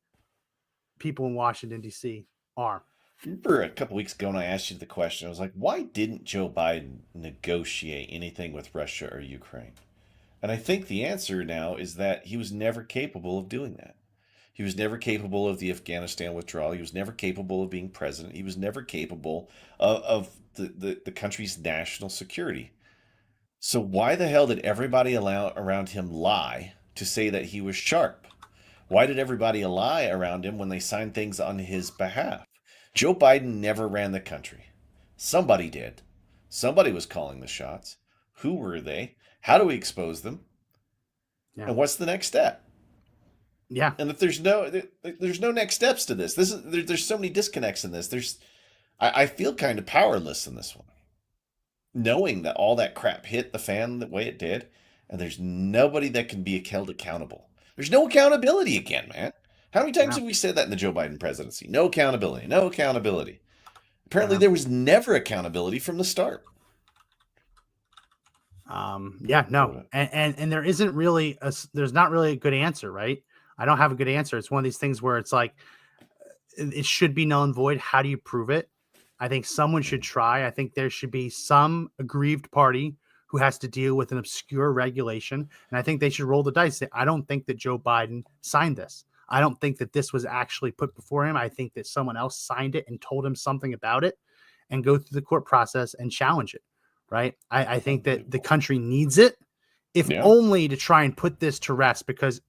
people in Washington, D.C. are. Remember a couple weeks ago when I asked you the question, I was like, why didn't Joe Biden negotiate anything with Russia or Ukraine? And I think the answer now is that he was never capable of doing that. He was never capable of the Afghanistan withdrawal. He was never capable of being president. He was never capable of the country's national security. So why the hell did everybody around him lie to say that he was sharp? Why did everybody lie around him when they signed things on his behalf? Joe Biden never ran the country. Somebody did. Somebody was calling the shots. Who were they? How do we expose them? Yeah. And what's the next step? Yeah. And if there's no next steps to this, there's so many disconnects in this. I feel kind of powerless in this one, knowing that all that crap hit the fan the way it did, and there's nobody that can be held accountable. There's no accountability again, man. How many times have we said that in the Joe Biden presidency? No accountability. No accountability. Apparently, there was never accountability from the start. No, and there isn't really there's not really a good answer, right? I don't have a good answer. It's one of these things where it's like it should be null and void. How do you prove it? I think someone should try. I think there should be some aggrieved party who has to deal with an obscure regulation, and I think they should roll the dice. I don't think that Joe Biden signed this. I don't think that this was actually put before him. I think that someone else signed it and told him something about it, and go through the court process and challenge it. Right? I think that the country needs it, if only to try and put this to rest, because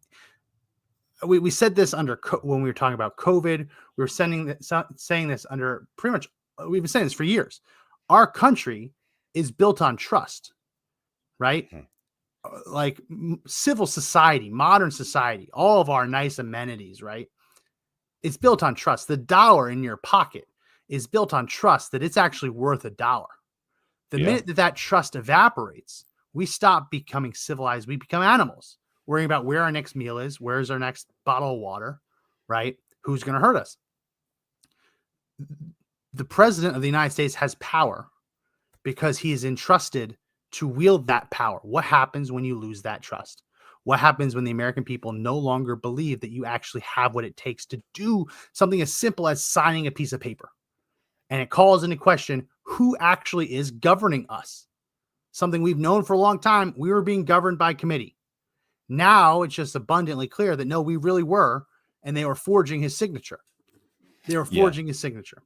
we said this when we were talking about COVID. We were saying this under pretty much, we've been saying this for years. Our country is built on trust, right? Like civil society, modern society, all of our nice amenities, right? It's built on trust. The dollar in your pocket is built on trust that it's actually worth $1. The minute that trust evaporates, we stop becoming civilized. We become animals, worrying about where our next meal is, where's our next bottle of water, right? Who's going to hurt us? The president of the United States has power because he is entrusted to wield that power. What happens when you lose that trust? What happens when the American people no longer believe that you actually have what it takes to do something as simple as signing a piece of paper? And it calls into question who actually is governing us. Something we've known for a long time. We were being governed by committee. Now it's just abundantly clear that no, we really were, and they were forging his signature. His signature.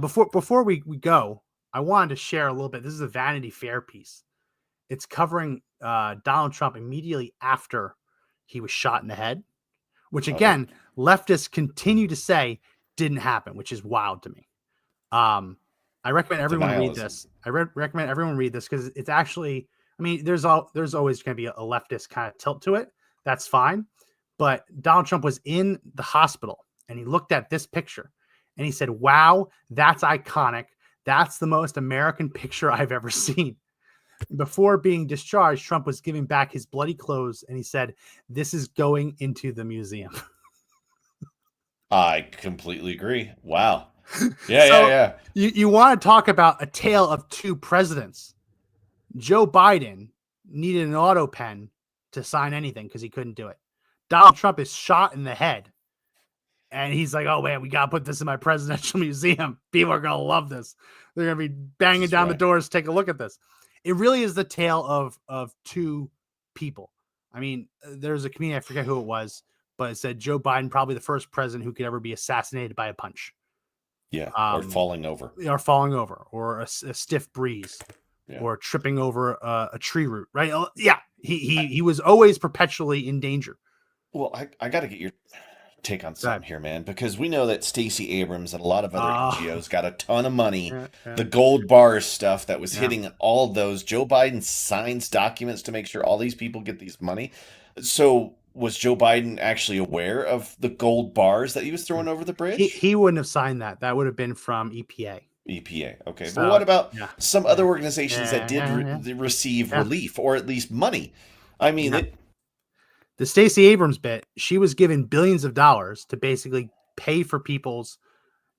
Before we go, I wanted to share a little bit. This is a Vanity Fair piece. It's covering Donald Trump immediately after he was shot in the head, which again, leftists continue to say didn't happen, which is wild to me. I recommend everyone read this. Recommend everyone read this because it's actually, I mean, there's always going to be a leftist kind of tilt to it. That's fine. But Donald Trump was in the hospital and he looked at this picture and he said, wow, that's iconic. That's the most American picture I've ever seen. Before being discharged, Trump was giving back his bloody clothes and he said, this is going into the I completely agree. Wow. Yeah. You want to talk about a tale of two presidents. Joe Biden needed an auto pen to sign anything because he couldn't do it. Donald Trump is shot in the head. And he's like, oh, man, we got to put this in my presidential museum. People are going to love this. They're going to be banging That's down the right. doors. Take a look at this. It really is the tale of two people. I mean, there's a comedian, I forget who it was, but it said Joe Biden, probably the first president who could ever be assassinated by a punch. Yeah, or falling over. Or a stiff breeze, Yeah. or tripping over a tree root, right? Yeah, he was always perpetually in danger. Well, I got to get your take on something here, man, because we know that Stacey Abrams and a lot of other NGOs got a ton of money. The gold bars stuff that was hitting all those. Joe Biden signs documents to make sure all these people get these money. So was Joe Biden actually aware of the gold bars that he was throwing over the bridge? He wouldn't have signed that. That would have been from EPA. EPA. Okay. So, but what about some other organizations that did receive relief or at least money? I mean, the Stacey Abrams bit, she was given billions of dollars to basically pay for people's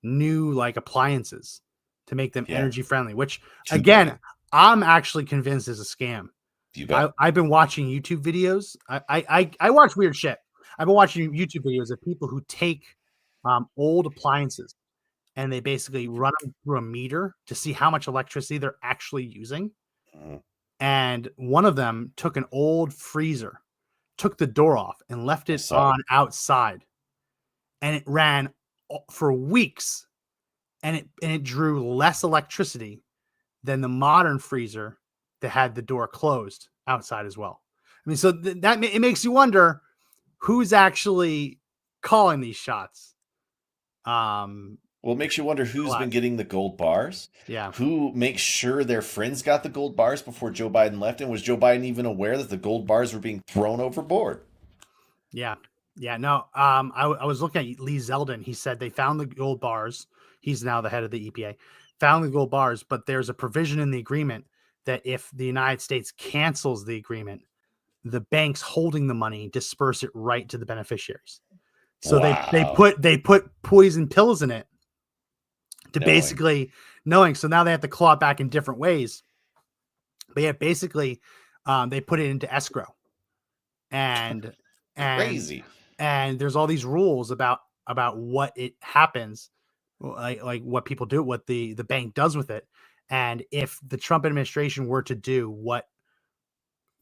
new like appliances to make them energy friendly, which again, I'm actually convinced is a scam. I've been watching YouTube videos. I watch weird shit. I've been watching YouTube videos of people who take old appliances and they basically run them through a meter to see how much electricity they're actually using. And one of them took an old freezer, took the door off and left it on outside, and it ran for weeks, and it drew less electricity than the modern freezer that had the door closed outside as well. I mean, so that it makes you wonder who's actually calling these shots. Well, it makes you wonder who's been getting the gold bars. Yeah. Who makes sure their friends got the gold bars before Joe Biden left? And was Joe Biden even aware that the gold bars were being thrown overboard? Yeah. Yeah. No, I was looking at Lee Zeldin. He said they found the gold bars. He's now the head of the EPA. Found the gold bars, but there's a provision in the agreement that if the United States cancels the agreement, the banks holding the money disperse it right to the beneficiaries. So they put poison pills in it to basically knowing. So now they have to claw it back in different ways. But yeah, basically they put it into escrow, and crazy. And there's all these rules about what it happens, like what people do, what the bank does with it. And if the Trump administration were to do what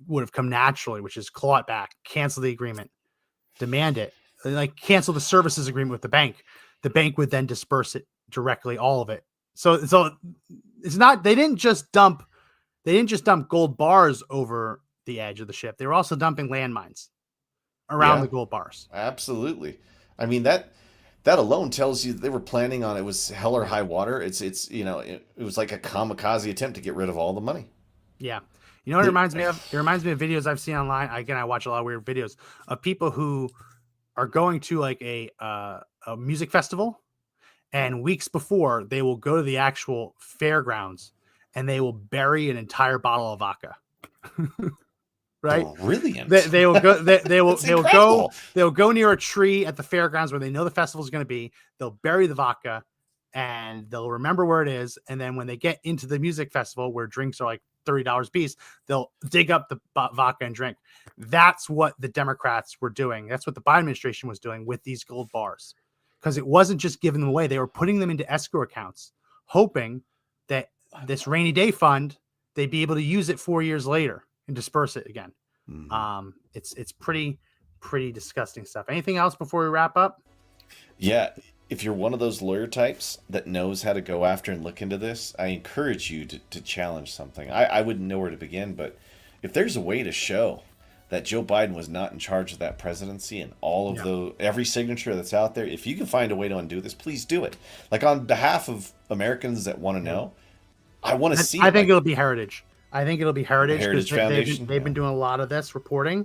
would have come naturally, which is claw it back, cancel the agreement, demand it, like cancel the services agreement with the bank would then disperse it directly, all of it. So it's not, they didn't just dump gold bars over the edge of the ship. They were also dumping landmines around the gold bars. Absolutely. I mean, that alone tells you they were planning on, it was hell or high water. It's it was like a kamikaze attempt to get rid of all the money. Yeah. You know what it reminds me of? It reminds me of videos I've seen online. Again, I watch a lot of weird videos of people who are going to like a music festival, and weeks before they will go to the actual fairgrounds and they will bury an entire bottle of vodka. Right? Brilliant. They will go. They'll go near a tree at the fairgrounds where they know the festival is going to be. They'll bury the vodka, and they'll remember where it is. And then when they get into the music festival, where drinks are like $30 a piece, they'll dig up the vodka and drink. That's what the Democrats were doing. That's what the Biden administration was doing with these gold bars, because it wasn't just giving them away. They were putting them into escrow accounts, hoping that this rainy day fund, they'd be able to use it 4 years later and disperse it again. Mm-hmm. It's pretty disgusting stuff. Anything else before we wrap up? Yeah. If you're one of those lawyer types that knows how to go after and look into this, I encourage you to challenge something. I wouldn't know where to begin, but if there's a way to show that Joe Biden was not in charge of that presidency and all of every signature that's out there, if you can find a way to undo this, please do it. Like, on behalf of Americans that want to know, I want to see. I think it'll be Heritage. I think it'll be Heritage Foundation. They've been doing a lot of this reporting.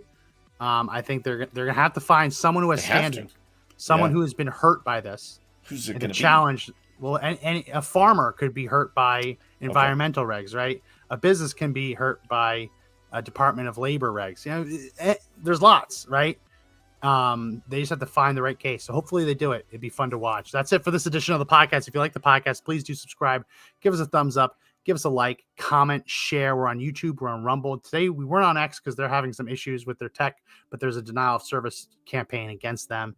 I think they're gonna have to find someone who has standing, someone who has been hurt by this. Who's it going to challenge? Well, and a farmer could be hurt by environmental regs, right? A business can be hurt by a Department of Labor regs. You know, there's lots, right? They just have to find the right case. So hopefully they do it. It'd be fun to watch. That's it for this edition of the podcast. If you like the podcast, please do subscribe. Give us a thumbs up. Give us a like, comment, share. We're on YouTube. We're on Rumble. Today, we weren't on X because they're having some issues with their tech, but there's a denial of service campaign against them.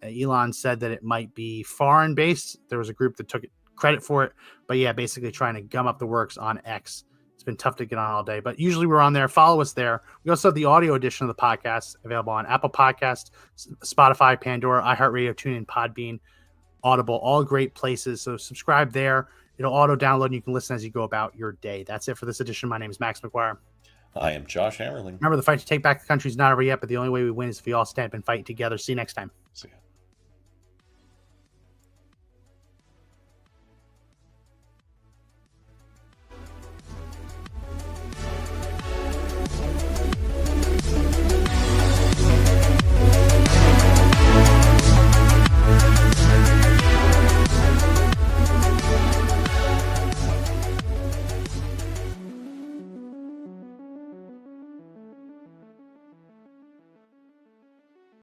Elon said that it might be foreign based. There was a group that took credit for it, but yeah, basically trying to gum up the works on X. It's been tough to get on all day, but usually we're on there. Follow us there. We also have the audio edition of the podcast available on Apple Podcasts, Spotify, Pandora, iHeartRadio, TuneIn, Podbean, Audible, all great places. So subscribe there. It'll auto download and you can listen as you go about your day. That's it for this edition. My name is Max McGuire. I am Josh Hammerling. Remember, the fight to take back the country is not over yet, but the only way we win is if we all stand up and fight together. See you next time. See ya.